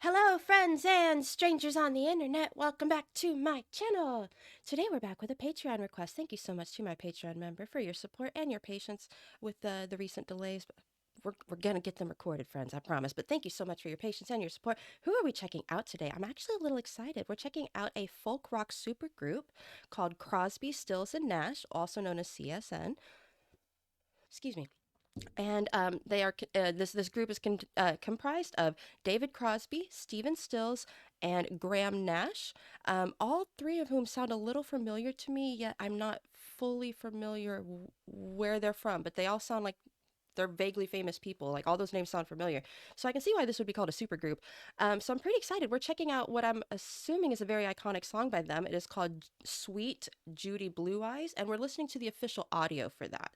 Hello, friends and strangers on the internet. Welcome back to my channel. Today we're back with a Patreon request. Thank you so much to my Patreon member for your support and your patience with the recent delays. We're going to get them recorded, friends, I promise. But thank you so much for your patience and your support. Who are we checking out today? I'm actually a little excited. We're checking out a folk rock supergroup called Crosby, Stills, and Nash, also known as CSN. Excuse me. And they are this group is comprised of David Crosby, Stephen Stills, and Graham Nash. All three of whom sound a little familiar to me, yet I'm not fully familiar where they're from. But they all sound like they're vaguely famous people. Like all those names sound familiar, so I can see why this would be called a supergroup. So I'm pretty excited. We're checking out what I'm assuming is a very iconic song by them. It is called "Sweet Judy Blue Eyes," and we're listening to the official audio for that.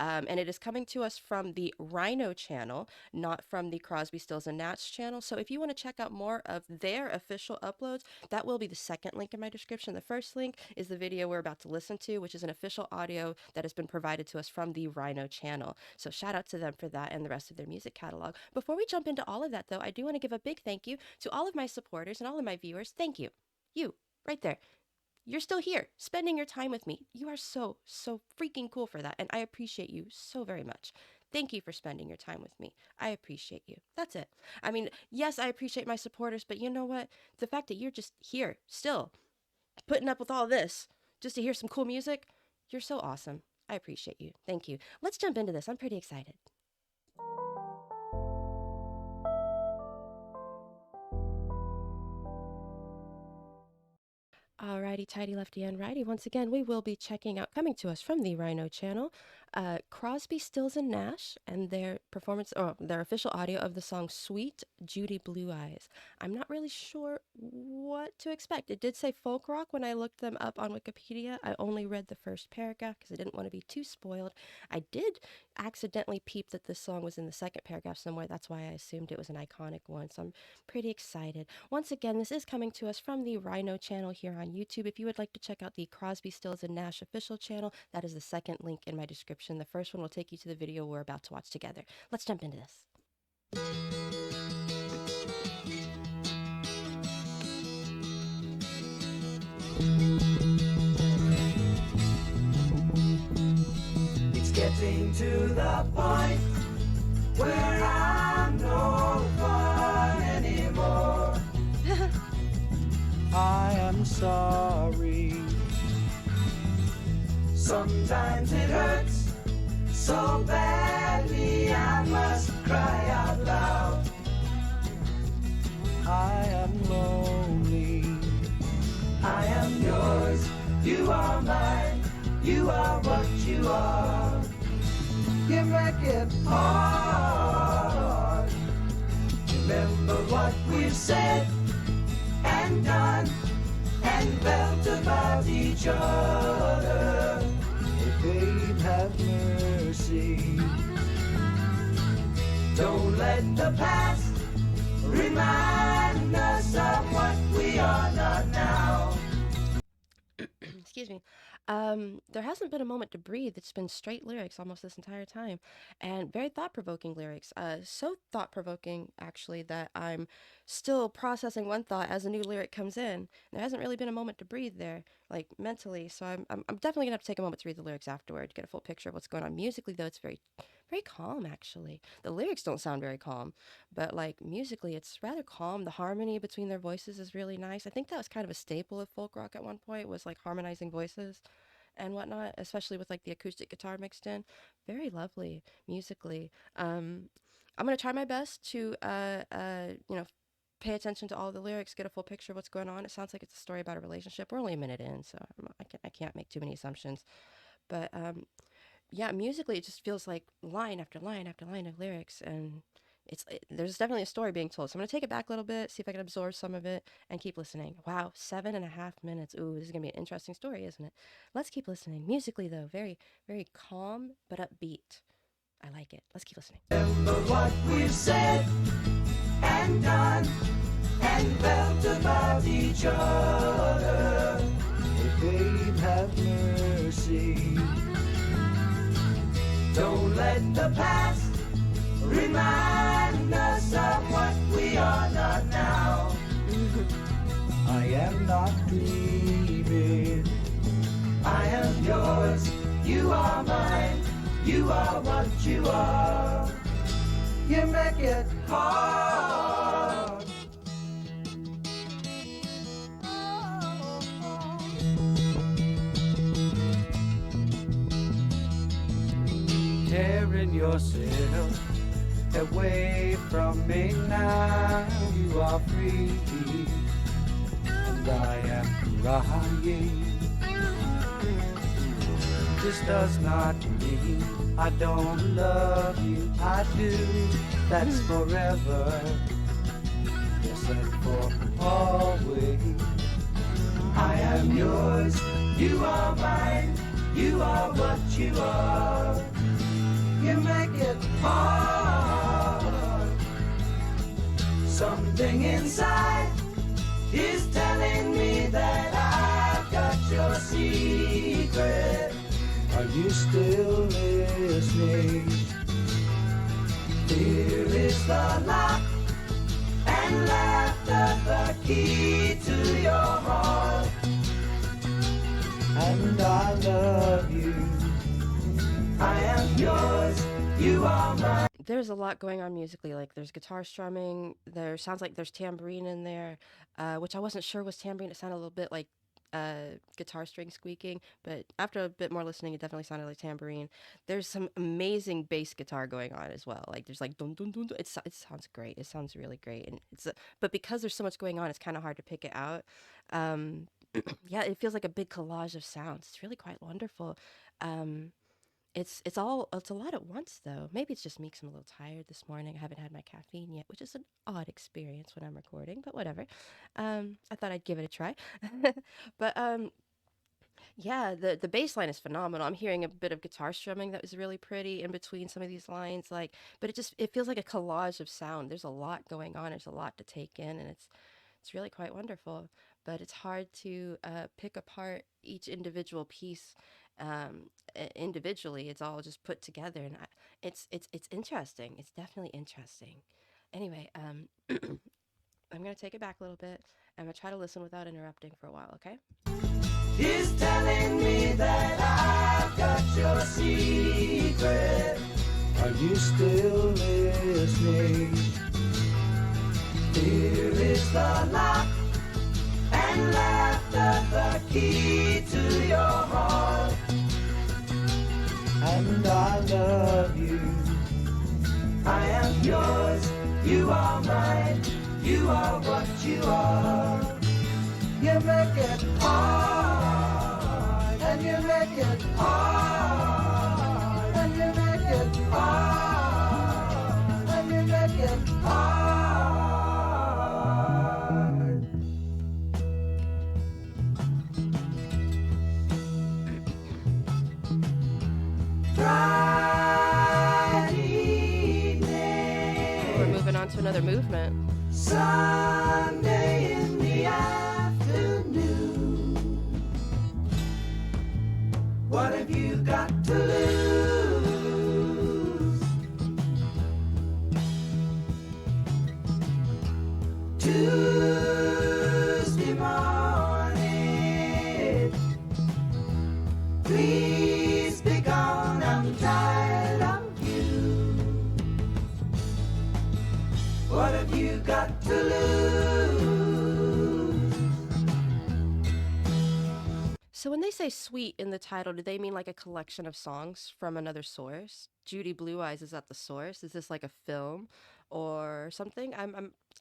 And it is coming to us from the Rhino channel, not from the Crosby, Stills, and Nash channel. So if you want to check out more of their official uploads, that will be the second link in my description. The first link is the video we're about to listen to, which is an official audio that has been provided to us from the Rhino channel. So shout out to them for that and the rest of their music catalog. Before we jump into all of that, though, I do want to give a big thank you to all of my supporters and all of my viewers. Thank you. You, right there. You're still here, spending your time with me. You are so freaking cool for that, and I appreciate you so very much. Thank you for spending your time with me. I appreciate you. That's it. I mean, yes, I appreciate my supporters, but you know what? The fact that you're just here, still, putting up with all this, just to hear some cool music, you're so awesome. I appreciate you. Thank you. Let's jump into this. I'm pretty excited. Alrighty, tidy, lefty, and righty. Once again, we will be checking out, coming to us from the Rhino channel, Crosby, Stills, and Nash, and their performance, or their official audio of the song "Sweet Judy Blue Eyes." I'm not really sure what to expect. It did say folk rock when I looked them up on Wikipedia. I only read the first paragraph because I didn't want to be too spoiled. I did accidentally peep that this song was in the second paragraph somewhere. That's why I assumed it was an iconic one. So I'm pretty excited. Once again, this is coming to us from the Rhino channel here on YouTube. If you would like to check out the Crosby, Stills, and Nash official channel, that is the second link in my description. The first one will take you to the video we're about to watch together. Let's jump into this. It's getting to the point where I'm no fun anymore. I am sorry. Sometimes it hurts so badly I must cry out loud. I am lonely. I am yours. You are mine. You are what you are. You make it hard. Remember what we've said and done and felt about each other. Oh, babe, have mercy. Don't let the past remind us of what we are not now. Excuse me. There hasn't been a moment to breathe. It's been straight lyrics almost this entire time, and very thought-provoking lyrics. So thought-provoking, actually, that I'm still processing one thought as a new lyric comes in. There hasn't really been a moment to breathe there, like mentally. So I'm definitely gonna have to take a moment to read the lyrics afterward to get a full picture of what's going on. Musically, though, it's very calm, actually. The lyrics don't sound very calm, but like musically, it's rather calm. The harmony between their voices is really nice. I think that was kind of a staple of folk rock at one point, was like harmonizing voices and whatnot, especially with like the acoustic guitar mixed in. Very lovely musically. I'm gonna try my best to pay attention to all the lyrics, get a full picture of what's going on. It sounds like it's a story about a relationship. We're only a minute in, so I can't make too many assumptions. But yeah, musically it just feels like line after line after line of lyrics, and there's definitely a story being told. So I'm gonna take it back a little bit, see if I can absorb some of it, and keep listening. Wow, 7.5 minutes. Ooh, this is gonna be an interesting story, isn't it? Let's keep listening. Musically, though, very calm but upbeat. I like it. Let's keep listening. Remember what we've said and done and felt about each other. Oh, babe, have mercy. Don't let the past remind us of what we are not now. am not dreaming. I am yours, you are mine, you are what you are. You make it hard. Tearing yourself away from me now. You are free, and I am crying. This does not mean I don't love you. I do. That's forever. Yes, and for always. I am yours. You are mine. You are what you are. You make it hard. Something inside is telling me that I've got your secret. Are you still listening? Fear is the lock and laughter the key to your heart. And I love you. I am yours, you are mine. There's a lot going on musically. Like there's guitar strumming. There sounds like there's tambourine in there, which I wasn't sure was tambourine. It sounded a little bit like guitar string squeaking, but after a bit more listening, it definitely sounded like tambourine. There's some amazing bass guitar going on as well. Like there's like dun dun dun. Dun. It sounds great. It sounds really great, and but because there's so much going on, it's kind of hard to pick it out. Um, yeah, it feels like a big collage of sounds. It's really quite wonderful. Um, it's a lot at once though. Maybe it's just me 'cause I'm a little tired this morning. I haven't had my caffeine yet, which is an odd experience when I'm recording, but whatever. I thought I'd give it a try. But yeah, the bass line is phenomenal. I'm hearing a bit of guitar strumming that was really pretty in between some of these lines, like, but it feels like a collage of sound. There's a lot going on. There's a lot to take in, and it's really quite wonderful. But it's hard to pick apart each individual piece individually. It's all just put together, and it's interesting. It's definitely interesting. Anyway, I'm gonna take it back a little bit. I'm gonna try to listen without interrupting for a while. Okay. He's telling me that I've got your secret. Are you still listening? Here is the lock and laughter the key to your heart. And I love you. I am yours, you are mine, you are what you are. You make it hard, and you make it hard, and you make it hard, and you make it hard. Friday We're evening, moving on to another movement. Sunday in the afternoon. What have you got to lose? Tuesday morning, please be gone, I'm tired of you. What have you got to lose? So when they say "sweet" in the title, do they mean like a collection of songs from another source? Judy Blue Eyes, is that the source? Is this like a film or something?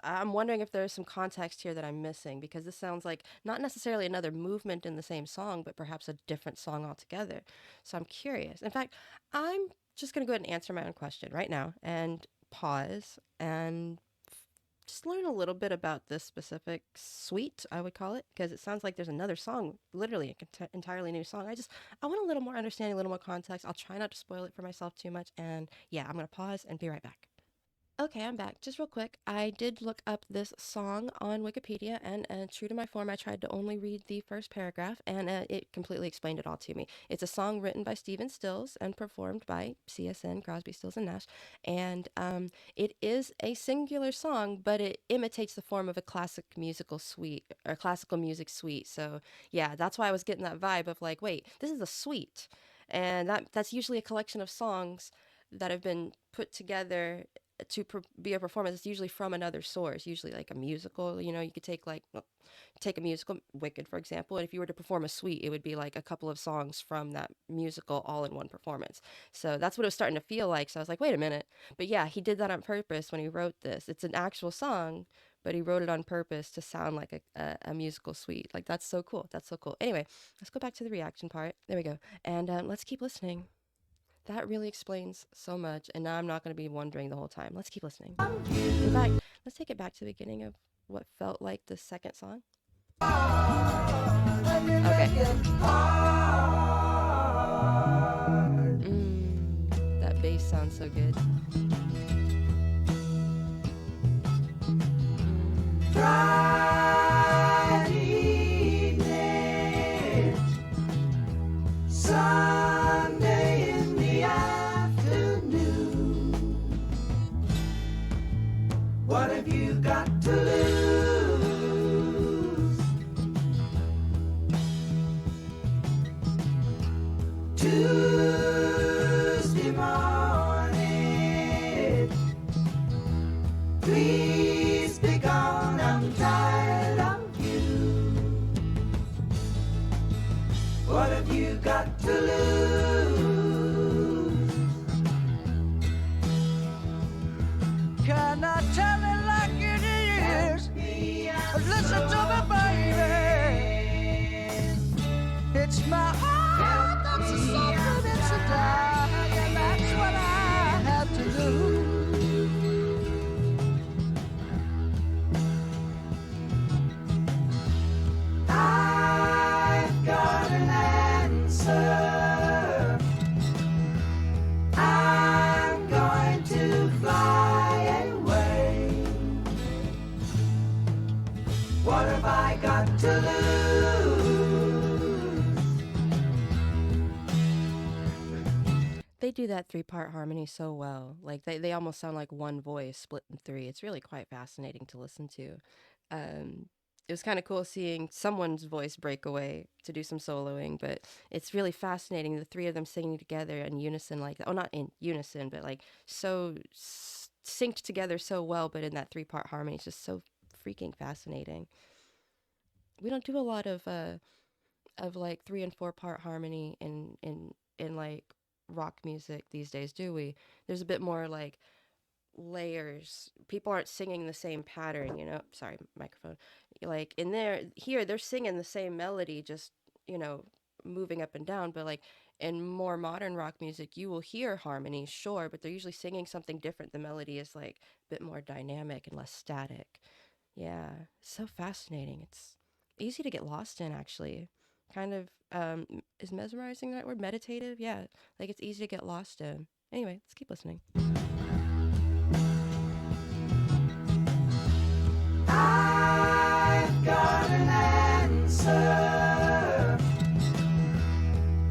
I'm wondering if there's some context here that I'm missing, because this sounds like not necessarily another movement in the same song, but perhaps a different song altogether. So I'm curious. In fact, I'm just gonna go ahead and answer my own question right now and pause and just learn a little bit about this specific suite, I would call it, because it sounds like there's another song, literally a entirely new song. I want a little more understanding, a little more context. I'll try not to spoil it for myself too much. And yeah, I'm going to pause and be right back. Okay, I'm back. Just real quick, I did look up this song on Wikipedia, and true to my form, I tried to only read the first paragraph, and it completely explained it all to me. It's a song written by Stephen Stills and performed by CSN, Crosby, Stills, and Nash, and it is a singular song, but it imitates the form of a classic musical suite or classical music suite. So yeah, that's why I was getting that vibe of like, wait, this is a suite, and that's usually a collection of songs that have been put together to be a performance. It's usually from another source, usually like a musical. You know, you could take like take a musical, Wicked, for example, and if you were to perform a suite, it would be like a couple of songs from that musical all in one performance. So that's what it was starting to feel like. So I was like, wait a minute. But yeah, he did that on purpose when he wrote this. It's an actual song, but he wrote it on purpose to sound like a musical suite. Like, that's so cool. That's so cool. Anyway, let's go back to the reaction part. There we go. And let's keep listening. That really explains so much, and now I'm not going to be wondering the whole time. Let's keep listening. In fact, let's take it back to the beginning of what felt like the second song. Okay. That bass sounds so good. Friday evening, Sunday in the afternoon. What have you got to lose? Tuesday morning, please be gone, I'm tired of you. What have you got to lose? Can I tell it like it is? Listen to me, baby. It's my heart that's a suffering, it's a die, and that's what I have to do. I've got an answer. I'm going to fly away. What have I got to lose? They do that three-part harmony so well. Like, they almost sound like one voice split in three. It's really quite fascinating to listen to. It was kind of cool seeing someone's voice break away to do some soloing, but it's really fascinating, the three of them singing together in unison like that. Oh, not in unison, but like so synced together so well, but in that three-part harmony. It's just so freaking fascinating. We don't do a lot of like 3 and 4 part harmony in like rock music these days, do we? There's a bit more like layers. People aren't singing the same pattern, you know. Sorry, microphone. Like in there, here they're singing the same melody, just, you know, moving up and down. But like in more modern rock music, you will hear harmonies, sure, but they're usually singing something different. The melody is like a bit more dynamic and less static. Yeah, so fascinating. It's easy to get lost in, actually. Kind of, is mesmerizing that word? Meditative? Yeah, like it's easy to get lost in. Anyway, let's keep listening. I've got an answer.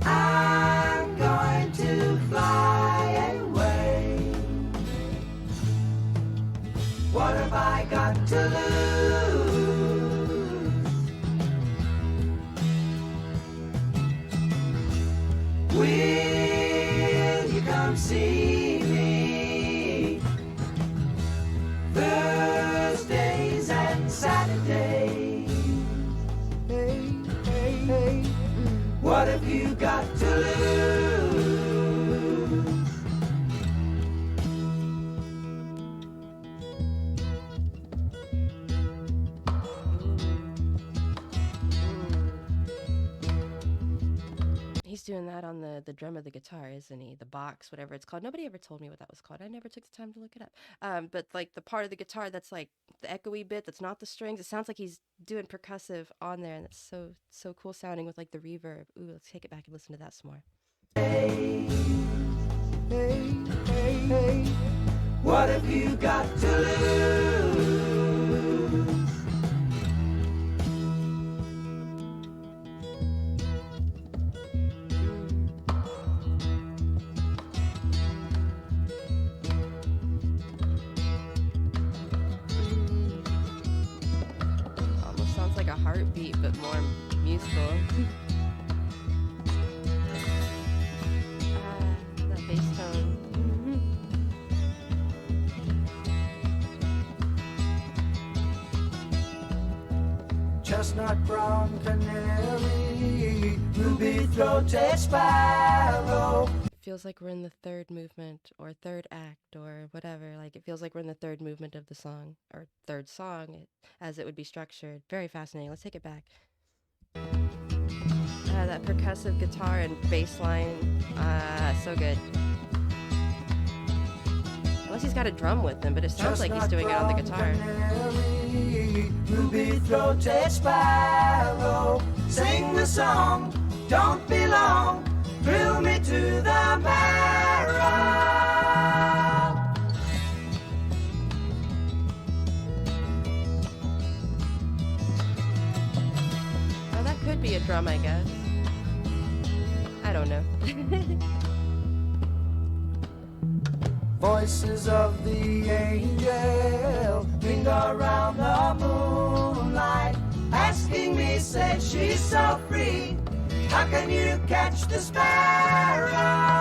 I'm going to fly away. What have I got to lose? Will you come see me Thursdays and Saturdays? Hey, hey, hey. What have you got to lose? He's doing that on the drum of the guitar, isn't he? The box, whatever it's called. Nobody ever told me what that was called. I never took the time to look it up. But like the part of the guitar that's like the echoey bit, that's not the strings. It sounds like he's doing percussive on there, and it's so cool sounding with like the reverb. Ooh, let's take it back and listen to that some more. Hey, hey, hey, hey. What have you got to lose? Almost sounds like a heartbeat, but more musical. That bass tone. Chestnut brown canary, ruby-throated sparrow. Feels like we're in the third movement or third act or whatever. Like it feels like we're in the third movement of the song or third song as it would be structured. Very fascinating. Let's take it back. That percussive guitar and bass line. So good. Unless he's got a drum with him, but it sounds like he's doing it on the guitar. Ruby-throated sparrow, sing the song, don't be long, thrill me to the marrow. Oh, that could be a drum, I guess. I don't know. Voices of the angel ring around the moonlight, asking me, said she's so free, how can you catch the sparrow?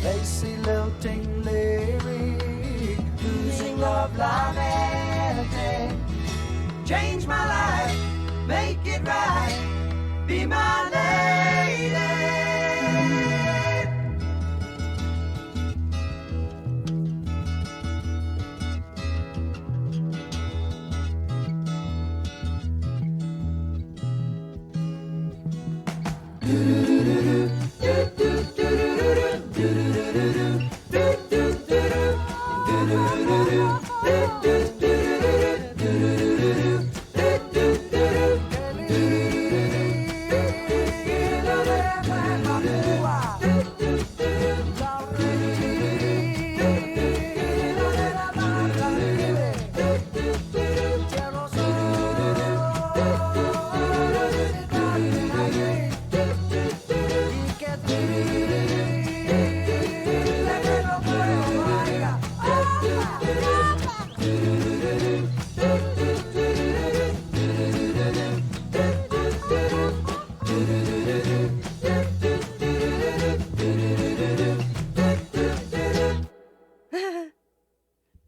Lacy lilting lyric, losing love lamenting. Change my life, make it right, be my lady.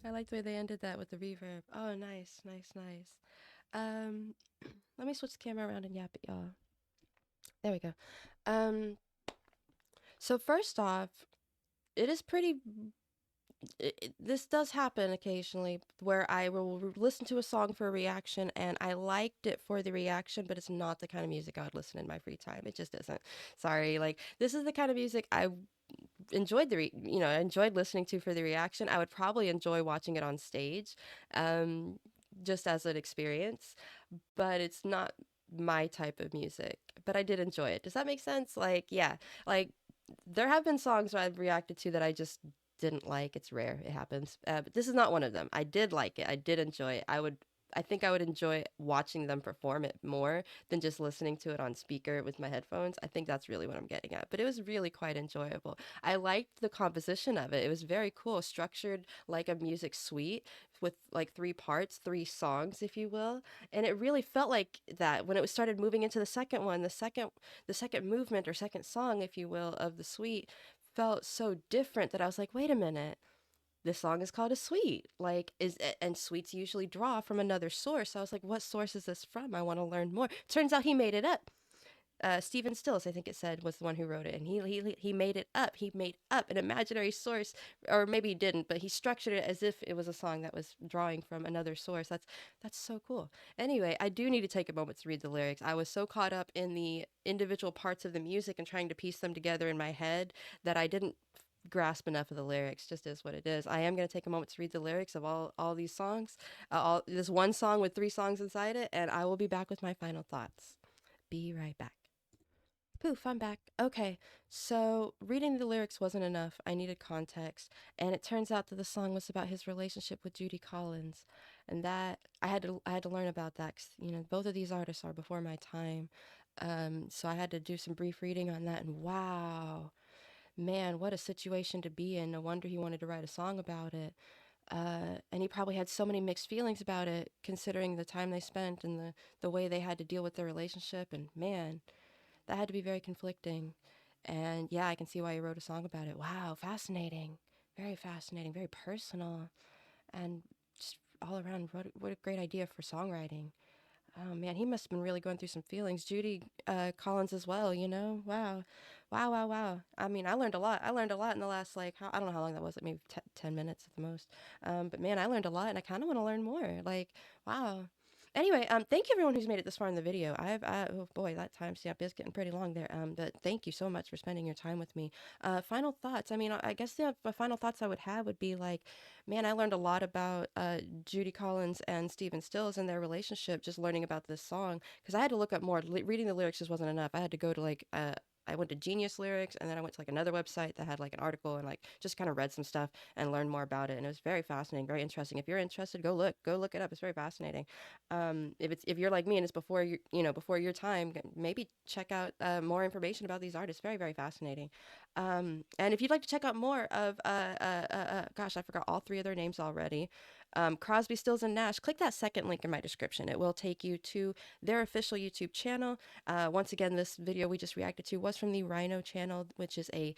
I like the way they ended that with the reverb. Oh, nice, nice, nice. Let me switch the camera around and yap at y'all. There we go. So first off, it is pretty. This does happen occasionally where I will listen to a song for a reaction and I liked it for the reaction, but it's not the kind of music I would listen in my free time. It just isn't. Sorry. Like this is the kind of music I enjoyed I enjoyed listening to for the reaction. I would probably enjoy watching it on stage, just as an experience, but it's not my type of music. But I did enjoy it. Does that make sense? Like, yeah, like there have been songs that I've reacted to that I just didn't like. It's rare. It happens. But this is not one of them. I did like it. I did enjoy it. I think I would enjoy watching them perform it more than just listening to it on speaker with my headphones. I think that's really what I'm getting at. But it was really quite enjoyable. I liked the composition of it. It was very cool, structured like a music suite with like three parts, three songs, if you will. And it really felt like that when it started moving into the second one, the second movement or second song, if you will, of the suite felt so different that I was like, wait a minute, this song is called a suite, like and suites usually draw from another source. So I was like, what source is this from? I want to learn more. Turns out he made it up. Stephen Stills, I think it said, was the one who wrote it, and he made it up. He made up an imaginary source, or maybe he didn't, but he structured it as if it was a song that was drawing from another source. That's so cool. Anyway, I do need to take a moment to read the lyrics. I was so caught up in the individual parts of the music and trying to piece them together in my head that I didn't grasp enough of the lyrics. Just is what it is. I am gonna take a moment to read the lyrics of all these songs, all this one song with three songs inside it, and I will be back with my final thoughts. Be right back. Poof, I'm back. Okay, so reading the lyrics wasn't enough. I needed context, and it turns out that the song was about his relationship with Judy Collins, and that I had to learn about that. 'Cause, both of these artists are before my time, so I had to do some brief reading on that. And wow, man, what a situation to be in! No wonder he wanted to write a song about it. And he probably had so many mixed feelings about it, considering the time they spent and the way they had to deal with their relationship. And man, that had to be very conflicting. And yeah, I can see why he wrote a song about it. Wow, fascinating, very personal, and just all around, what a great idea for songwriting. Oh man, he must have been really going through some feelings. Judy Collins as well, Wow, wow, wow, wow. I mean, I learned a lot. I learned a lot in the last I don't know how long that was, like maybe 10 minutes at the most. But man, I learned a lot, and I kind of want to learn more. Like, wow. Anyway, thank you everyone who's made it this far in the video. Oh boy, that timestamp is getting pretty long there. But thank you so much for spending your time with me. Final thoughts. I mean, I guess the final thoughts I would have would be like, man, I learned a lot about Judy Collins and Stephen Stills and their relationship just learning about this song, because I had to look up more. Reading the lyrics just wasn't enough. I had to go to I went to Genius Lyrics, and then I went to like another website that had like an article, and like just kind of read some stuff and learned more about it. And it was very fascinating, very interesting. If you're interested, go look it up. It's very fascinating. If you're like me and it's before before your time, maybe check out more information about these artists. Very fascinating. And if you'd like to check out more of gosh, I forgot all three of their names already. Crosby, Stills, and Nash. Click that second link in my description. It will take you to their official YouTube channel. Once again, this video we just reacted to was from the Rhino channel, which is a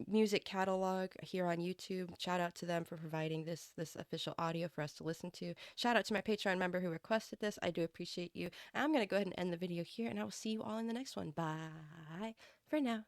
music catalog here on YouTube. Shout out to them for providing this official audio for us to listen to. Shout out to my Patreon member who requested this. I do appreciate you. I'm going to go ahead and end the video here, and I will see you all in the next one. Bye for now.